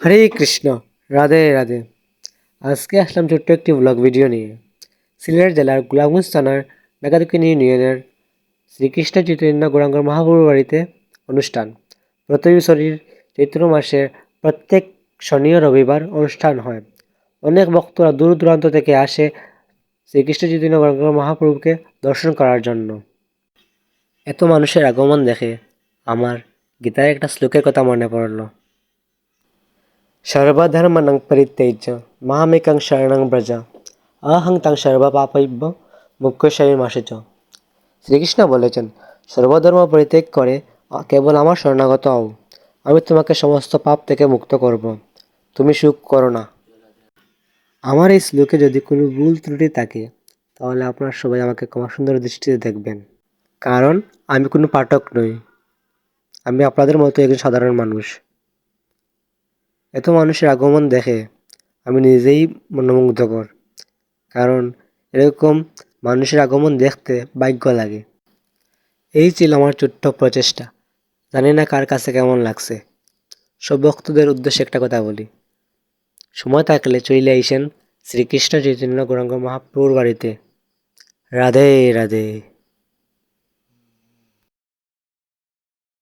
হরে কৃষ্ণ। রাধে রাধে। আজকে আসলাম ছোট্ট একটি ব্লগ ভিডিও নিয়ে। সিলেট জেলার গোলাপগঞ্জ থানার মেঘাদক্ষিণ ইউনিয়নের শ্রীকৃষ্ণ চৈতন্য গৌরাঙ্গ মহাপ্রভুর বাড়িতে অনুষ্ঠান। প্রতি বছরের চৈত্র মাসে প্রত্যেক শনি ও রবিবার অনুষ্ঠান হয়। অনেক ভক্তরা দূর দূরান্ত থেকে আসে শ্রীকৃষ্ণ চৈতন্য গৌরাঙ্গ মহাপ্রভুকে দর্শন করার জন্য। এত মানুষের আগমন দেখে আমার গীতার একটা শ্লোকের কথা মনে পড়ল। সর্বধর্মাণং পরিত্যজ্য মামেকং শরণং ব্রজ অহং তং সর্বপাপেভ্য মোক্ষয়িষ্যামি চ। শ্রীকৃষ্ণ বলেছেন, সর্বধর্ম পরিত্যাগ করে কেবল আমার শরণাগত হও, আমি তোমাকে সমস্ত পাপ থেকে মুক্ত করব। তুমি সুখ করো না। আমার এই শ্লোকে যদি কোনো ভুল ত্রুটি থাকে তাহলে আপনারা সবাই আমাকে ক্ষমা সুন্দর দৃষ্টিতে দেখবেন, কারণ আমি কোনো পাঠক নই, আমি আপনাদের মতো একজন সাধারণ মানুষ। এত মানুষের আগমন দেখে আমি নিজেই মনোমুগ্ধকর, কারণ এরকম মানুষের আগমন দেখতে ভাগ্য লাগে। এই ছিল আমার ছোট্ট প্রচেষ্টা। জানি না কার কাছে কেমন লাগছে। সব ভক্তদের উদ্দেশ্যে একটা কথা বলি, সময় থাকলে চলে আইসেন শ্রীকৃষ্ণ চৈতন্য গৌরাঙ্গ মহাপ্রভুর বাড়িতে। রাধে রাধে।